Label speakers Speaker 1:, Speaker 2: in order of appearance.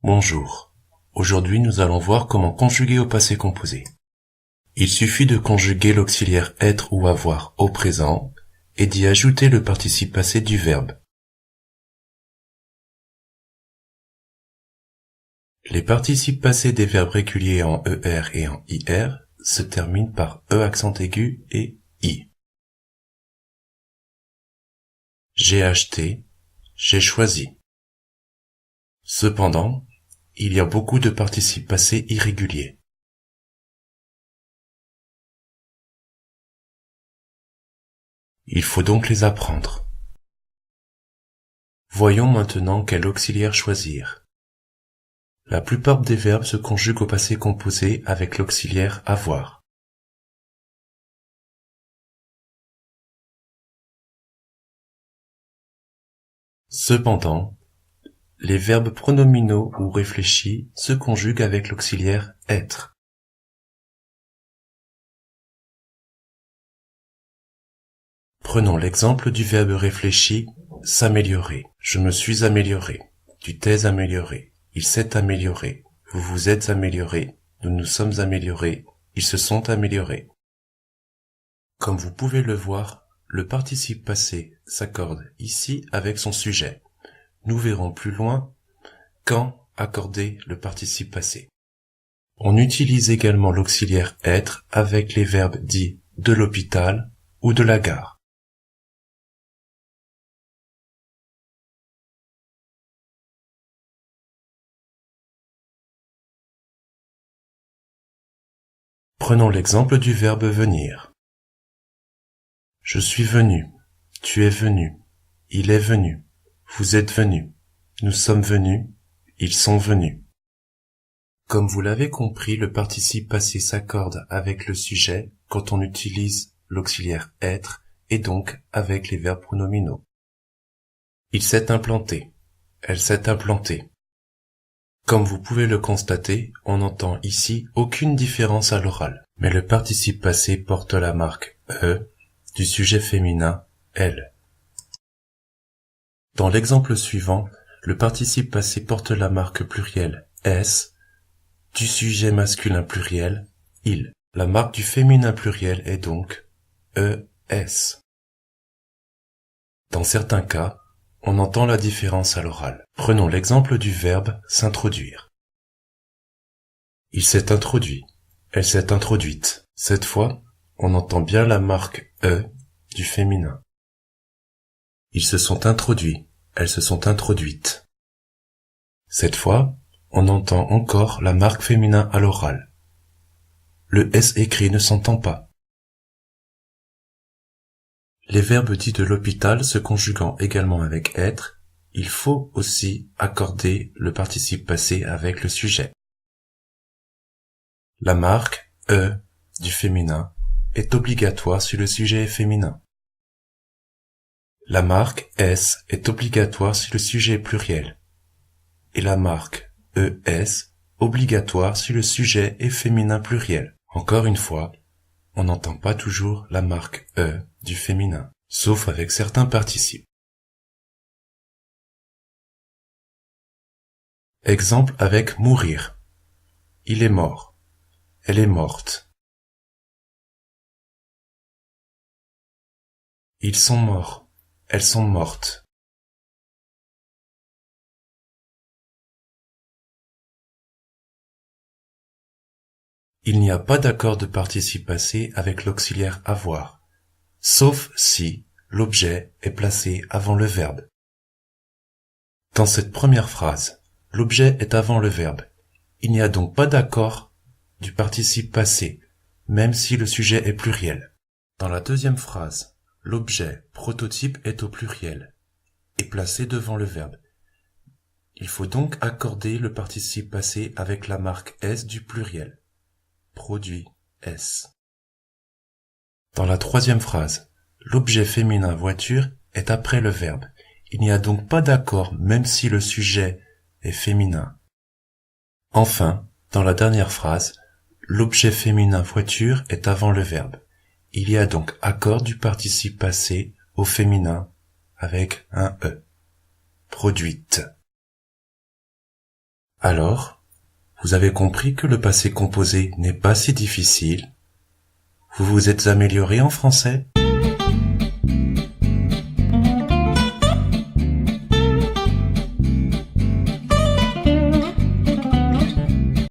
Speaker 1: Bonjour. Aujourd'hui, nous allons voir comment conjuguer au passé composé. Il suffit de conjuguer l'auxiliaire être ou avoir au présent et d'y ajouter le participe passé du verbe. Les participes passés des verbes réguliers en ER et en IR se terminent par E accent aigu et I. J'ai acheté, j'ai choisi. Cependant, il y a beaucoup de participes passés irréguliers. Il faut donc les apprendre. Voyons maintenant quel auxiliaire choisir. La plupart des verbes se conjuguent au passé composé avec l'auxiliaire avoir. Cependant, les verbes pronominaux ou réfléchis se conjuguent avec l'auxiliaire être. Prenons l'exemple du verbe réfléchi s'améliorer. Je me suis amélioré. Tu t'es amélioré. Il s'est amélioré. Vous vous êtes amélioré. Nous nous sommes améliorés. Ils se sont améliorés. Comme vous pouvez le voir, le participe passé s'accorde ici avec son sujet. Nous verrons plus loin quand accorder le participe passé. On utilise également l'auxiliaire être avec les verbes dits de l'hôpital ou de la gare. Prenons l'exemple du verbe venir. Je suis venu, tu es venu, il est venu, vous êtes venu, nous sommes venus, ils sont venus. Comme vous l'avez compris, le participe passé s'accorde avec le sujet quand on utilise l'auxiliaire être et donc avec les verbes pronominaux. Il s'est implanté, elle s'est implantée. Comme vous pouvez le constater, on n'entend ici aucune différence à l'oral, mais le participe passé porte la marque E du sujet féminin elle. Dans l'exemple suivant, le participe passé porte la marque pluriel s du sujet masculin pluriel il. La marque du féminin pluriel est donc ES. Dans certains cas, on entend la différence à l'oral. Prenons l'exemple du verbe s'introduire. Il s'est introduit, elle s'est introduite. Cette fois, on entend bien la marque E du féminin. Ils se sont introduits, elles se sont introduites. Cette fois, on entend encore la marque féminin à l'oral. Le S écrit ne s'entend pas. Les verbes dits de l'hôpital se conjuguant également avec être, il faut aussi accorder le participe passé avec le sujet. La marque E du féminin est obligatoire si le sujet est féminin. La marque S est obligatoire si le sujet est pluriel. Et la marque ES obligatoire si le sujet est féminin pluriel. Encore une fois, on n'entend pas toujours la marque E du féminin, sauf avec certains participes. Exemple avec mourir. Il est mort. Elle est morte. Ils sont morts. Elles sont mortes. Il n'y a pas d'accord de participe passé avec l'auxiliaire avoir, sauf si l'objet est placé avant le verbe. Dans cette première phrase, l'objet est avant le verbe. Il n'y a donc pas d'accord du participe passé, même si le sujet est pluriel. Dans la deuxième phrase, l'objet prototype est au pluriel et placé devant le verbe. Il faut donc accorder le participe passé avec la marque S du pluriel. Produit S. Dans la troisième phrase, l'objet féminin voiture est après le verbe. Il n'y a donc pas d'accord même si le sujet est féminin. Enfin, dans la dernière phrase, l'objet féminin voiture est avant le verbe. Il y a donc accord du participe passé au féminin avec un E. Produite. Alors, vous avez compris que le passé composé n'est pas si difficile. Vous vous êtes amélioré en français?